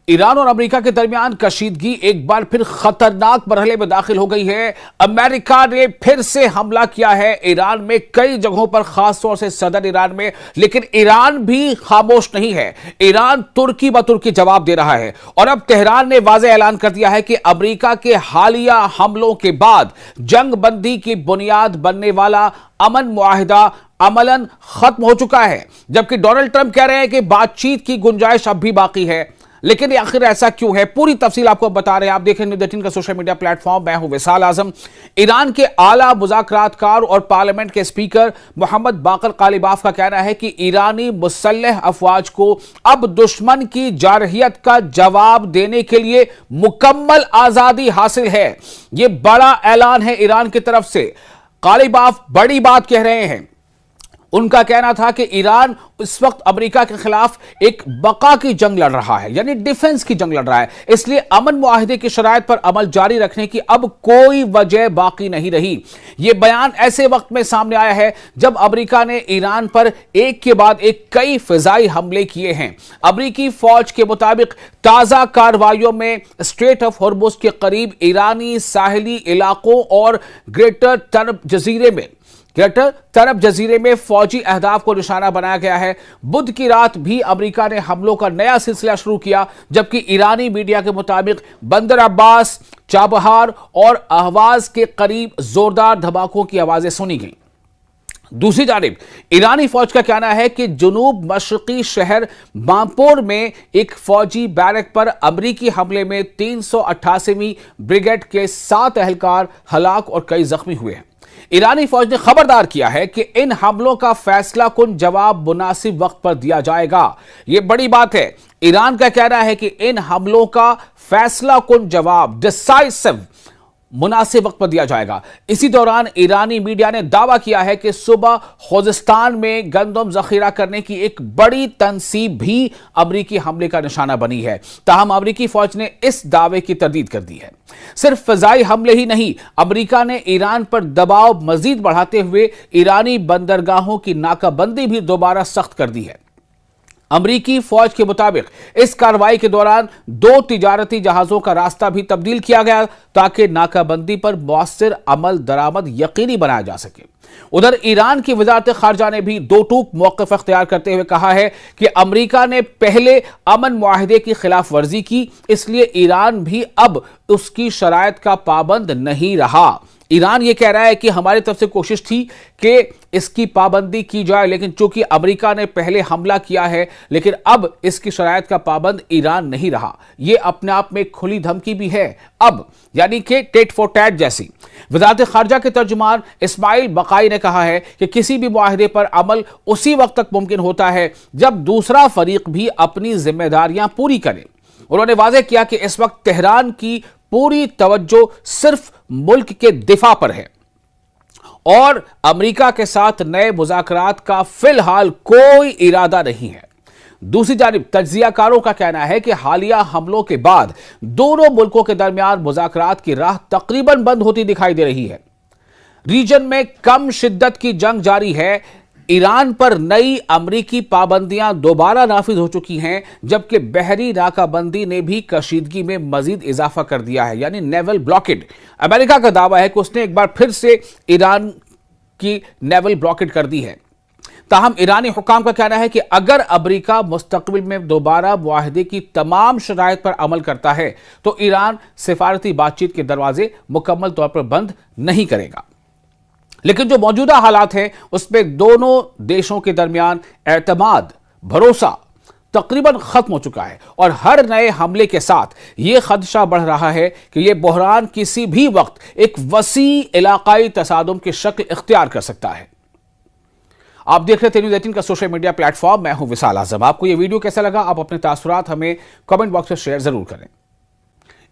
Iran और America के दरमियान कशीदगी एक बार फिर खतरनाक मरहले में दाखिल हो गई है। अमेरिका ने फिर से हमला किया है ईरान में कई जगहों पर, खासतौर से सदर ईरान में। लेकिन ईरान भी खामोश नहीं है। ईरान तुर्की ब तुर्की जवाब दे रहा है और अब तेहरान ने वाज़ेह ऐलान कर दिया है कि अमेरिका के हालिया हमलों के बाद जंग बंदी की बुनियाद बनने वाला अमन मुआहिदा अमलन खत्म हो चुका है। जबकि डोनाल्ड ट्रंप कह रहे हैं कि बातचीत की गुंजाइश अब भी बाकी है। लेकिन आखिर ऐसा क्यों है, पूरी तफसील आपको बता रहे हैं। आप देखें न्यूज़ 18 का सोशल मीडिया प्लेटफॉर्म। मैं हूं विशाल आजम। ईरान के आला मुज़ाकरातकार और पार्लियामेंट के स्पीकर मोहम्मद बाकर कालिबाफ का कहना है कि ईरानी मुसल्लह अफवाज को अब दुश्मन की जारहियत का जवाब देने के लिए मुकम्मल आजादी हासिल है। यह बड़ा ऐलान है ईरान की तरफ से। कालिबाफ बड़ी बात कह रहे हैं। उनका कहना था कि ईरान इस वक्त अमेरिका के खिलाफ एक बका की जंग लड़ रहा है, यानी डिफेंस की जंग लड़ रहा है। इसलिए अमन मुआहिदे की शराइत पर अमल जारी रखने की अब कोई वजह बाकी नहीं रही। यह बयान ऐसे वक्त में सामने आया है जब अमेरिका ने ईरान पर एक के बाद एक कई फिजाई हमले किए हैं। अमेरिकी फौज के मुताबिक ताजा कार्रवाइयों में स्ट्रेट ऑफ हॉर्मुज के करीब ईरानी साहिली इलाकों और ग्रेटर तरब जजीरे में फौजी अहदाफ को निशाना बनाया गया है। बुध की रात भी अमेरिका ने हमलों का नया सिलसिला शुरू किया, जबकि ईरानी मीडिया के मुताबिक बंदर अब्बास, चाबहार और अहवाज के करीब जोरदार धमाकों की आवाजें सुनी गईं। दूसरी जानिब ईरानी फौज का कहना है कि जुनूब मशरकी शहर बांपोर में एक फौजी बैरक पर अमरीकी हमले में 388वीं ब्रिगेड के 7 एहलकार हलाक और कई जख्मी हुए हैं। ईरानी फौज ने खबरदार किया है कि इन हमलों का फैसला कुन जवाब मुनासिब वक्त पर दिया जाएगा। यह बड़ी बात है। ईरान का कहना है कि इन हमलों का फैसला कुन जवाब डिसाइसिव मुनासिब वक्त पर दिया जाएगा। इसी दौरान ईरानी मीडिया ने दावा किया है कि सुबह खुजिस्तान में गंदम जखीरा करने की एक बड़ी तंसीब भी अमरीकी हमले का निशाना बनी है। ताहम अमरीकी फौज ने इस दावे की तरदीद कर दी है। सिर्फ फजाई हमले ही नहीं, अमरीका ने ईरान पर दबाव मजीद बढ़ाते हुए ईरानी बंदरगाहों की नाकाबंदी भी दोबारा सख्त कर दी है। अमरीकी फौज के मुताबिक इस कार्रवाई के दौरान 2 तिजारती जहाजों का रास्ता भी तब्दील किया गया ताकि नाकाबंदी पर मौसर अमल दरामद यकीनी बनाया जा सके। उधर ईरान की वजारत खारजा ने भी दो टूक मौक़िफ़ अख्तियार करते हुए कहा है कि अमरीका ने पहले अमन मुआहिदे की खिलाफ वर्जी की, इसलिए ईरान भी अब उसकी शराइत का पाबंद नहीं रहा। ईरान यह कह रहा है कि हमारी तरफ से कोशिश थी कि इसकी पाबंदी की जाए, लेकिन चूंकि अमेरिका ने पहले हमला किया है, लेकिन अब इसकी शराइत का पाबंद ईरान नहीं रहा। यह अपने आप में खुली धमकी भी है अब, यानी कि टेट फॉर टैट जैसी। वज़ारत खारजा के तर्जुमान इस्माइल बकाई ने कहा है कि किसी भी मुआहिदे पर अमल उसी वक्त तक मुमकिन होता है जब दूसरा फरीक भी अपनी जिम्मेदारियां पूरी करे। उन्होंने वाज़ेह किया कि इस वक्त तेहरान की पूरी तवज्जो सिर्फ मुल्क के दिफा पर है और अमेरिका के साथ नए मुज़ाकरात का फिलहाल कोई इरादा नहीं है। दूसरी जानिब तज्जियाकारों का कहना है कि हालिया हमलों के बाद दोनों मुल्कों के दरमियान मुज़ाकरात की राह तकरीबन बंद होती दिखाई दे रही है। रीजन में कम शिद्दत की जंग जारी है। ईरान पर नई अमरीकी पाबंदियां दोबारा नाफिज हो चुकी हैं, जबकि बहरी नाकाबंदी ने भी कशीदगी में मजीद इजाफा कर दिया है, यानी नेवल ब्लॉकेड। अमेरिका का दावा है कि उसने एक बार फिर से ईरान की नेवल ब्लॉकेड कर दी है। ताहम ईरानी हुकाम का कहना है कि अगर अमेरिका मुस्तकबिल में दोबारा मुआहिदे की तमाम शराइत पर अमल करता है तो ईरान सिफारती बातचीत के दरवाजे मुकम्मल तौर पर बंद नहीं करेगा। लेकिन जो मौजूदा हालात हैं उसमें दोनों देशों के दरमियान एतमाद, भरोसा तकरीबन खत्म हो चुका है और हर नए हमले के साथ यह खदशा बढ़ रहा है कि यह बहरान किसी भी वक्त एक वसी इलाकाई तसादुम की शक्ल इख्तियार कर सकता है। आप देख रहे थे न्यूज़ 18 का सोशल मीडिया प्लेटफॉर्म। मैं हूं विशाल आजम। आपको यह वीडियो कैसा लगा, आप अपने तासुरात हमें कमेंट बॉक्स में शेयर जरूर करें।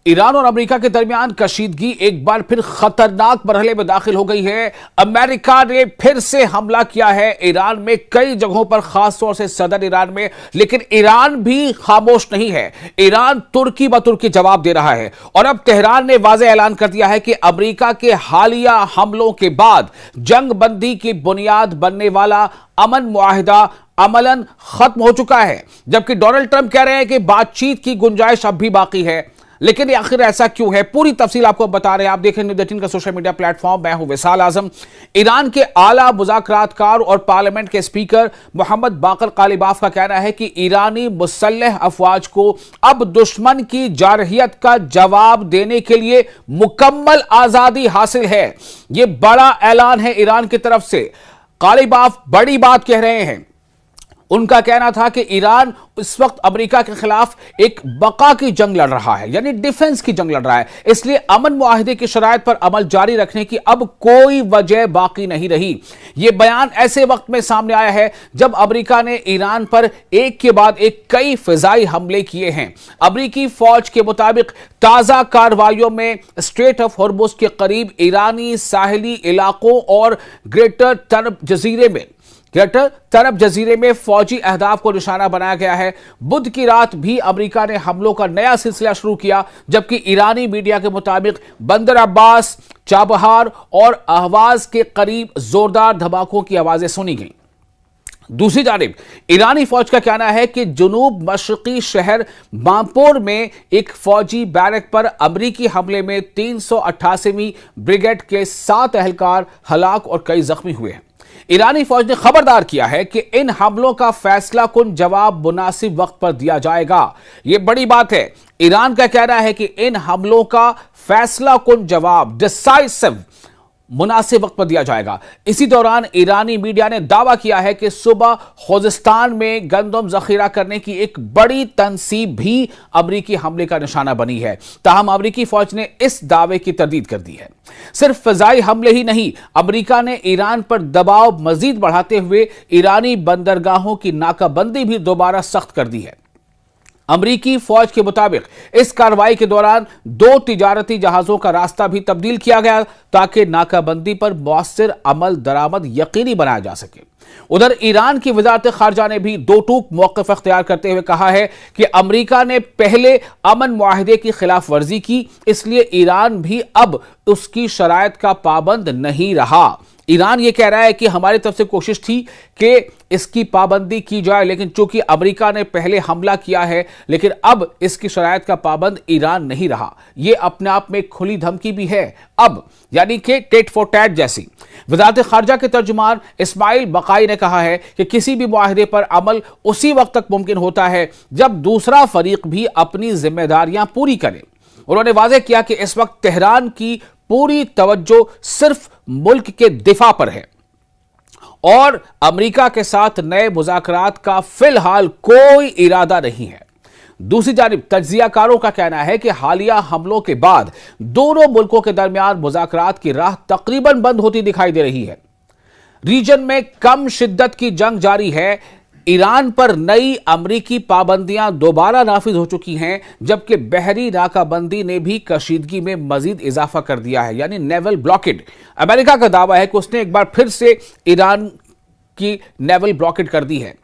ईरान और अमेरिका के दरमियान कशीदगी एक बार फिर खतरनाक मरहले में दाखिल हो गई है। अमेरिका ने फिर से हमला किया है ईरान में कई जगहों पर, खासतौर से सदर ईरान में। लेकिन ईरान भी खामोश नहीं है। ईरान तुर्की ब तुर्की जवाब दे रहा है और अब तेहरान ने वाज़ेह ऐलान कर दिया है कि अमेरिका के हालिया हमलों के बाद जंग बंदी की बुनियाद बनने वाला अमन मुआहिदा अमलन खत्म हो चुका है, जबकि डोनाल्ड ट्रंप कह रहे हैं कि बातचीत की गुंजाइश अब भी बाकी है। लेकिन आखिर ऐसा क्यों है, पूरी तफसील आपको बता रहे हैं। आप देखें न्यूज़ 18 का सोशल मीडिया प्लेटफॉर्म। मैं हूं विशाल आजम। ईरान के आला मुज़ाकरातकार और पार्लियामेंट के स्पीकर मोहम्मद बाकर कालिबाफ का कहना है कि ईरानी मुसल्लह अफवाज को अब दुश्मन की जारहियत का जवाब देने के लिए मुकम्मल आजादी हासिल है। यह बड़ा ऐलान है ईरान की तरफ से। कालिबाफ बड़ी बात कह रहे हैं। उनका कहना था कि ईरान इस वक्त अमेरिका के खिलाफ एक बका की जंग लड़ रहा है, यानी डिफेंस की जंग लड़ रहा है। इसलिए अमन मुआहिदे की शराइत पर अमल जारी रखने की अब कोई वजह बाकी नहीं रही। यह बयान ऐसे वक्त में सामने आया है जब अमेरिका ने ईरान पर एक के बाद एक कई फिजाई हमले किए हैं। अमेरिकी फौज के मुताबिक ताजा कार्रवाइयों में स्ट्रेट ऑफ हॉर्मुज के करीब ईरानी साहिली इलाकों और ग्रेटर तरब जजीरे में फौजी अहदाफ को निशाना बनाया गया है। बुध की रात भी अमेरिका ने हमलों का नया सिलसिला शुरू किया, जबकि ईरानी मीडिया के मुताबिक बंदर अब्बास, चाबहार और अहवाज के करीब जोरदार धमाकों की आवाजें सुनी गईं। दूसरी जानिब ईरानी फौज का कहना है कि जुनूब मशरकी शहर बांपोर में एक फौजी बैरक पर अमरीकी हमले में 388वीं ब्रिगेड के 7 एहलकार हलाक और कई जख्मी हुए हैं। ईरानी फौज ने खबरदार किया है कि इन हमलों का फैसला कुन जवाब मुनासिब वक्त पर दिया जाएगा। यह बड़ी बात है। ईरान का कहना है कि इन हमलों का फैसला कुन जवाब डिसाइसिव मुनासिब वक्त पर दिया जाएगा। इसी दौरान ईरानी मीडिया ने दावा किया है कि सुबह खोजिस्तान में गंदम जखीरा करने की एक बड़ी तंसीब भी अमरीकी हमले का निशाना बनी है। ताहम अमरीकी फौज ने इस दावे की तरदीद कर दी है। सिर्फ फजाई हमले ही नहीं, अमरीका ने ईरान पर दबाव मजीद बढ़ाते हुए ईरानी बंदरगाहों की नाकाबंदी भी दोबारा सख्त कर दी है। अमरीकी फौज के मुताबिक इस कार्रवाई के दौरान 2 तिजारती जहाजों का रास्ता भी तब्दील किया गया ताकि नाकाबंदी पर मौसर अमल दरामद यकीनी बनाया जा सके। उधर ईरान की वजारत खारजा ने भी दो टूक मौक़िफ़ अख्तियार करते हुए कहा है कि अमरीका ने पहले अमन मुआहिदे की खिलाफ वर्जी की, इसलिए ईरान भी अब उसकी शराइत का पाबंद नहीं रहा। ईरान यह कह रहा है कि हमारी तरफ से कोशिश थी कि इसकी पाबंदी की जाए, लेकिन चूंकि अमेरिका ने पहले हमला किया है, लेकिन अब इसकी शराइत का पाबंद ईरान नहीं रहा। यह अपने आप में खुली धमकी भी है अब, यानी कि टेट फॉर टैट जैसी। वज़ारत खारजा के तर्जुमान इस्माइल बकाई ने कहा है कि किसी भी मुआहिदे पर अमल उसी वक्त तक मुमकिन होता है जब दूसरा फरीक भी अपनी जिम्मेदारियां पूरी करे। उन्होंने वाज़ेह किया कि इस वक्त तेहरान की पूरी तवज्जो सिर्फ मुल्क के दिफा पर है और अमेरिका के साथ नए मुज़ाकरात का फिलहाल कोई इरादा नहीं है। दूसरी जानिब तज्जियाकारों का कहना है कि हालिया हमलों के बाद दोनों मुल्कों के दरमियान मुज़ाकरात की राह तकरीबन बंद होती दिखाई दे रही है। रीजन में कम शिद्दत की जंग जारी है। ईरान पर नई अमरीकी पाबंदियां दोबारा नाफिज हो चुकी हैं, जबकि बहरी नाकाबंदी ने भी कशीदगी में मजीद इजाफा कर दिया है, यानी नेवल ब्लॉकेड। अमेरिका का दावा है कि उसने एक बार फिर से ईरान की नेवल ब्लॉकेड कर दी है।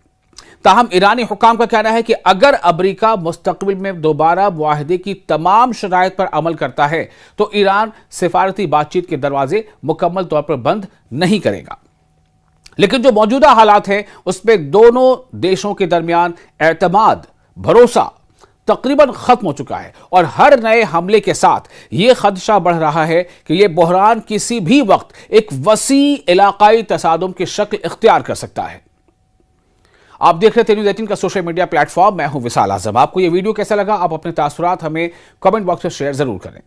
ताहम ईरानी हुकाम का कहना है कि अगर अमेरिका मुस्तकबिल में दोबारा मुआहिदे की तमाम शराइत पर अमल करता है तो ईरान सिफारती बातचीत के दरवाजे मुकम्मल तौर पर बंद नहीं करेगा। लेकिन जो मौजूदा हालात हैं उसमें दोनों देशों के दरमियान एतमाद, भरोसा तकरीबन खत्म हो चुका है और हर नए हमले के साथ यह खदशा बढ़ रहा है कि यह बहरान किसी भी वक्त एक वसी इलाकाई तसादुम की शक्ल इख्तियार कर सकता है। आप देख रहे थे न्यूज़ 18 का सोशल मीडिया प्लेटफॉर्म। मैं हूं विशाल आजम। आपको यह वीडियो कैसा लगा, आप अपने तासुरात हमें कमेंट बॉक्स में शेयर जरूर करें।